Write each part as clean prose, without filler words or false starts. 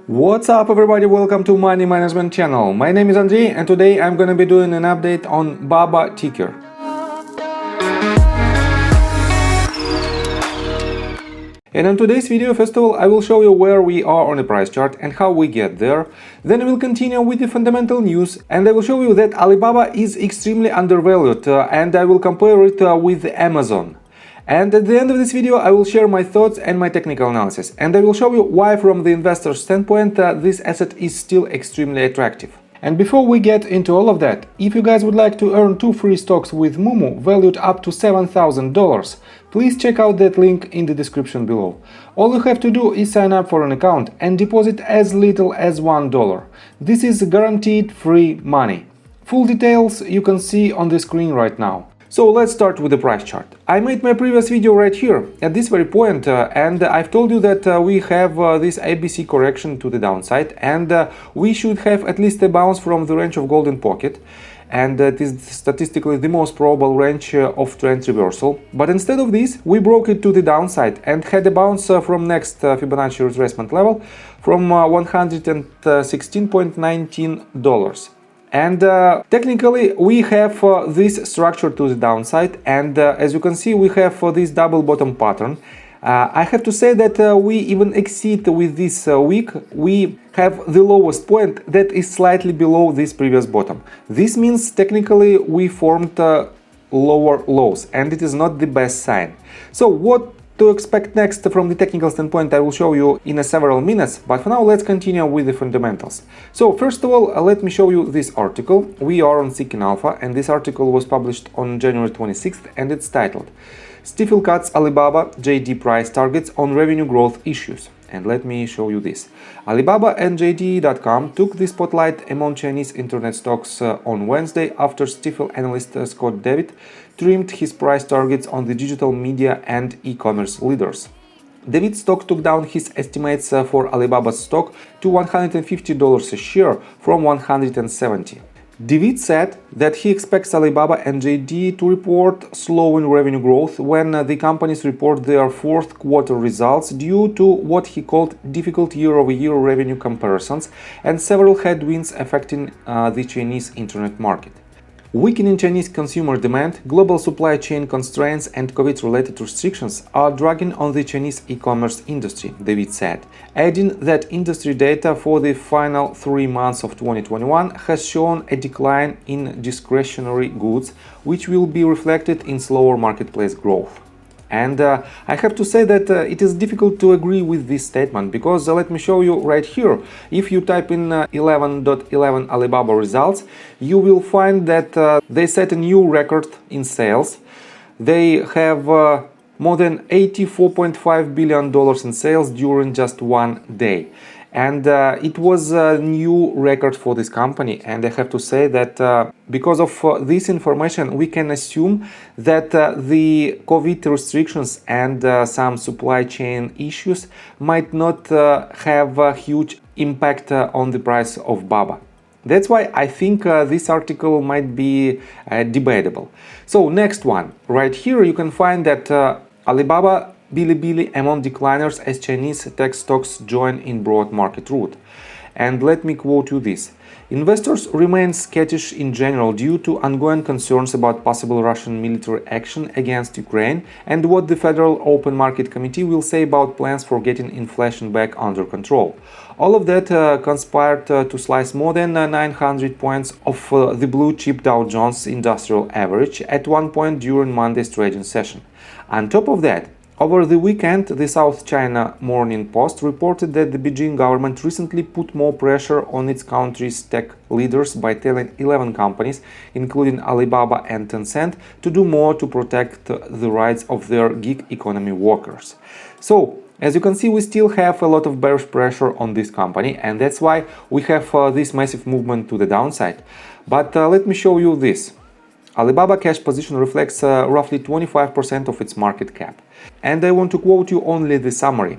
What's up everybody, welcome to Money Management channel. My name is Andrei and today I'm gonna be doing an update on BABA ticker. And in today's video, first of all, I will show you where we are on the price chart and how we get there. Then we'll continue with the fundamental news and I will show you that Alibaba is extremely undervalued and I will compare it with Amazon. And at the end of this video, I will share my thoughts and my technical analysis. And I will show you why from the investor standpoint this asset is still extremely attractive. And before we get into all of that, if you guys would like to earn 2 free stocks with Moomoo valued up to $7,000, please check out that link in the description below. All you have to do is sign up for an account and deposit as little as $1. This is guaranteed free money. Full details you can see on the screen right now. So let's start with the price chart. I made my previous video right here at this very point and I've told you that we have this ABC correction to the downside and we should have at least a bounce from the range of golden pocket, and that is statistically the most probable range of trend reversal. But instead of this, we broke it to the downside and had a bounce from next Fibonacci retracement level from $116.19. And technically we have this structure to the downside and as you can see we have this double bottom pattern. I have to say that we even exceed with this week. We have the lowest point that is slightly below this previous bottom. This means technically we formed lower lows and it is not the best sign. So what to expect next from the technical standpoint I will show you in several minutes, but for now let's continue with the fundamentals. So first of all let me show you this article. We are on Seeking Alpha and this article was published on January 26th and it's titled "Stifel Cuts Alibaba JD Price Targets on Revenue Growth Issues." And let me show you this. Alibaba and JD.com took the spotlight among Chinese internet stocks on Wednesday after Stifel analyst Scott David trimmed his price targets on the digital media and e-commerce leaders. David's stock took down his estimates for Alibaba's stock to $150 a share from $170. David said that he expects Alibaba and JD to report slowing revenue growth when the companies report their fourth quarter results due to what he called difficult year-over-year revenue comparisons and several headwinds affecting the Chinese internet market. Weakening Chinese consumer demand, global supply chain constraints and COVID-related restrictions are dragging on the Chinese e-commerce industry, David said, adding that industry data for the final 3 months of 2021 has shown a decline in discretionary goods, which will be reflected in slower marketplace growth. And I have to say that it is difficult to agree with this statement because let me show you right here. If you type in 11.11 Alibaba results, you will find that they set a new record in sales. They have more than $84.5 billion in sales during just one day. And it was a new record for this company, and I have to say that because of this information we can assume that the COVID restrictions and some supply chain issues might not have a huge impact on the price of BABA. That's why I think this article might be debatable. So next one, right here you can find that Alibaba Bilibili among decliners as Chinese tech stocks join in broad market rout. And let me quote you this. Investors remain skittish in general due to ongoing concerns about possible Russian military action against Ukraine and what the Federal Open Market Committee will say about plans for getting inflation back under control. All of that conspired to slice more than 900 points of the blue chip Dow Jones Industrial Average at one point during Monday's trading session. On top of that, over the weekend, the South China Morning Post reported that the Beijing government recently put more pressure on its country's tech leaders by telling 11 companies, including Alibaba and Tencent, to do more to protect the rights of their gig economy workers. So, as you can see, we still have a lot of bearish pressure on this company, and that's why we have this massive movement to the downside. But let me show you this. Alibaba cash position reflects roughly 25% of its market cap. And I want to quote you only the summary.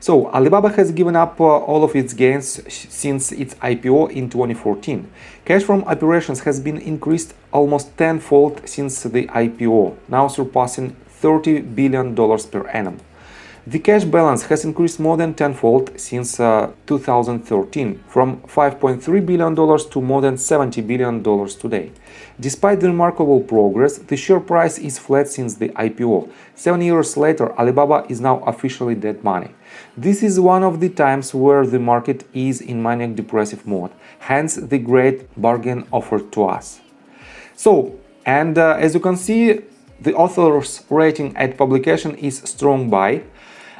So, Alibaba has given up all of its gains since its IPO in 2014. Cash from operations has been increased almost tenfold since the IPO, now surpassing $30 billion per annum. The cash balance has increased more than tenfold since 2013, from $5.3 billion to more than $70 billion today. Despite the remarkable progress, the share price is flat since the IPO. 7 years later, Alibaba is now officially dead money. This is one of the times where the market is in maniac depressive mode, hence the great bargain offered to us. So, as you can see, the author's rating at publication is strong buy.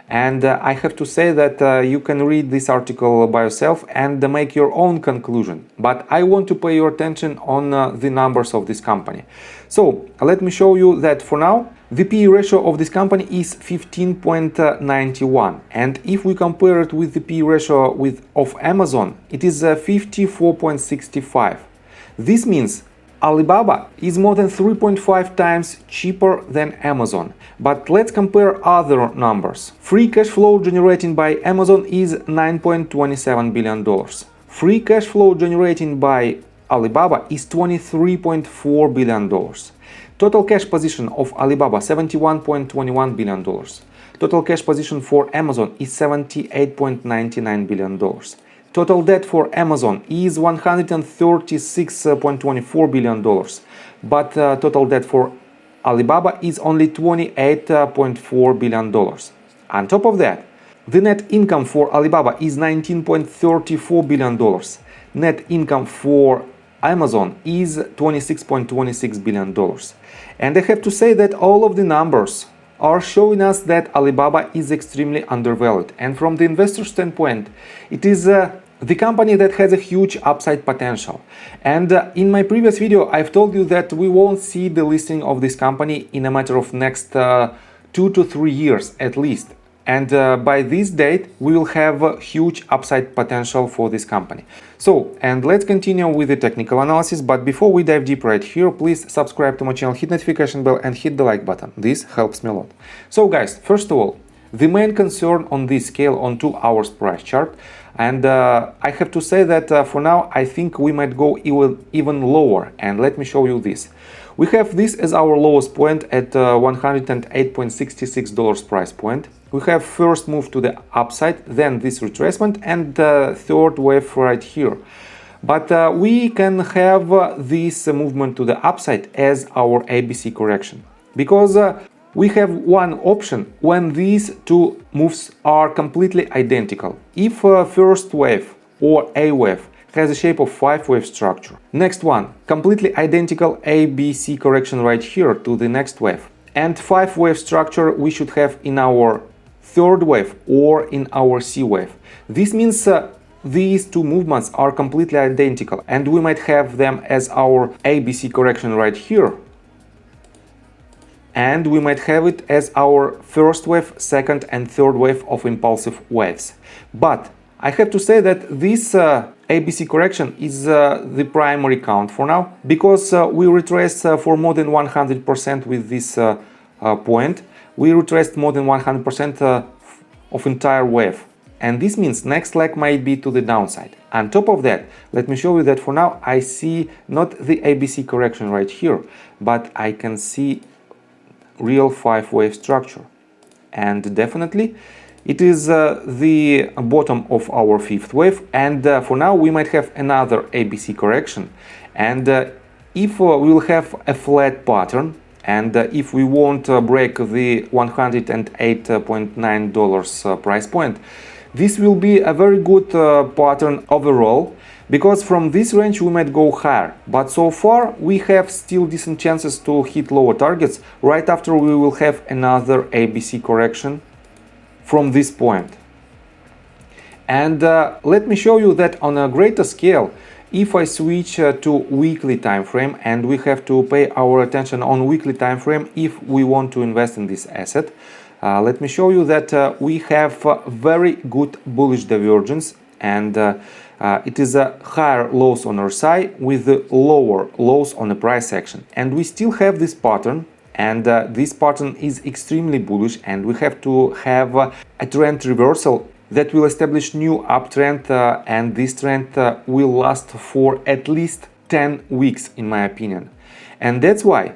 And I have to say that you can read this article by yourself and make your own conclusion. But I want to pay your attention on the numbers of this company. So let me show you that for now, the PE ratio of this company is 15.91. And if we compare it with the PE ratio of Amazon, it is 54.65. This means Alibaba is more than 3.5 times cheaper than Amazon. But let's compare other numbers. Free cash flow generated by Amazon is $9.27 billion. Free cash flow generated by Alibaba is $23.4 billion. Total cash position of Alibaba $71.21 billion. Total cash position for Amazon is $78.99 billion. Total debt for Amazon is $136.24 billion, but total debt for Alibaba is only $28.4 billion. On top of that, the net income for Alibaba is $19.34 billion. Net income for Amazon is $26.26 billion. And I have to say that all of the numbers are showing us that Alibaba is extremely undervalued. And from the investor standpoint, it is the company that has a huge upside potential. And in my previous video, I've told you that we won't see the listing of this company in a matter of next 2 to 3 years at least. And by this date, we will have a huge upside potential for this company. So, and let's continue with the technical analysis. But before we dive deep right here, please subscribe to my channel, hit notification bell and hit the like button. This helps me a lot. So guys, first of all, the main concern on this scale on 2 hours price chart, and I have to say that for now I think we might go even lower, and let me show you this. We have this as our lowest point at $108.66 price point. We have first move to the upside, then this retracement and third wave right here. But we can have this movement to the upside as our ABC correction, because we have one option when these two moves are completely identical. If first wave or A wave has a shape of 5-wave structure, next one completely identical ABC correction right here to the next wave, and 5-wave structure we should have in our third wave or in our C wave. This means these two movements are completely identical, and we might have them as our ABC correction right here, and we might have it as our first wave, second and third wave of impulsive waves. But I have to say that this ABC correction is the primary count for now, because we retraced for more than 100% with this point. We retraced more than 100% of entire wave. And this means next leg might be to the downside. On top of that, let me show you that for now I see not the ABC correction right here, but I can see real 5-wave structure, and definitely it is the bottom of our 5th wave, and for now we might have another ABC correction. And if we will have a flat pattern, and if we won't break the $108.9 price point, this will be a very good pattern overall, because from this range we might go higher, but so far we have still decent chances to hit lower targets right after we will have another ABC correction from this point. And let me show you that on a greater scale, if I switch to weekly time frame, and we have to pay our attention on weekly time frame if we want to invest in this asset, let me show you that we have very good bullish divergence, and it is a higher lows on our side with the lower lows on the price action. And we still have this pattern, and this pattern is extremely bullish, and we have to have a trend reversal that will establish new uptrend, and this trend will last for at least 10 weeks in my opinion. And that's why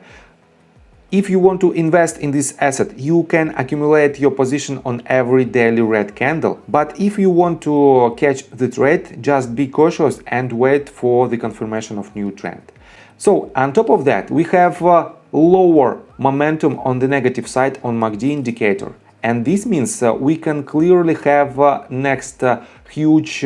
If you want to invest in this asset, you can accumulate your position on every daily red candle. But if you want to catch the trade, just be cautious and wait for the confirmation of new trend. So on top of that, we have lower momentum on the negative side on MACD indicator. And this means we can clearly have next huge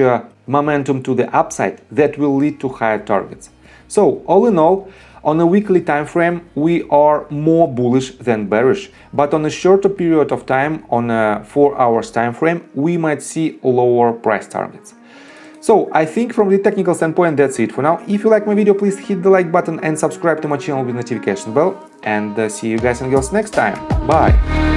momentum to the upside that will lead to higher targets. So all in all, on a weekly time frame, we are more bullish than bearish, but on a shorter period of time, on a 4 hours time frame, we might see lower price targets. So I think from the technical standpoint, that's it for now. If you like my video, please hit the like button and subscribe to my channel with notification bell. And see you guys and girls next time. Bye!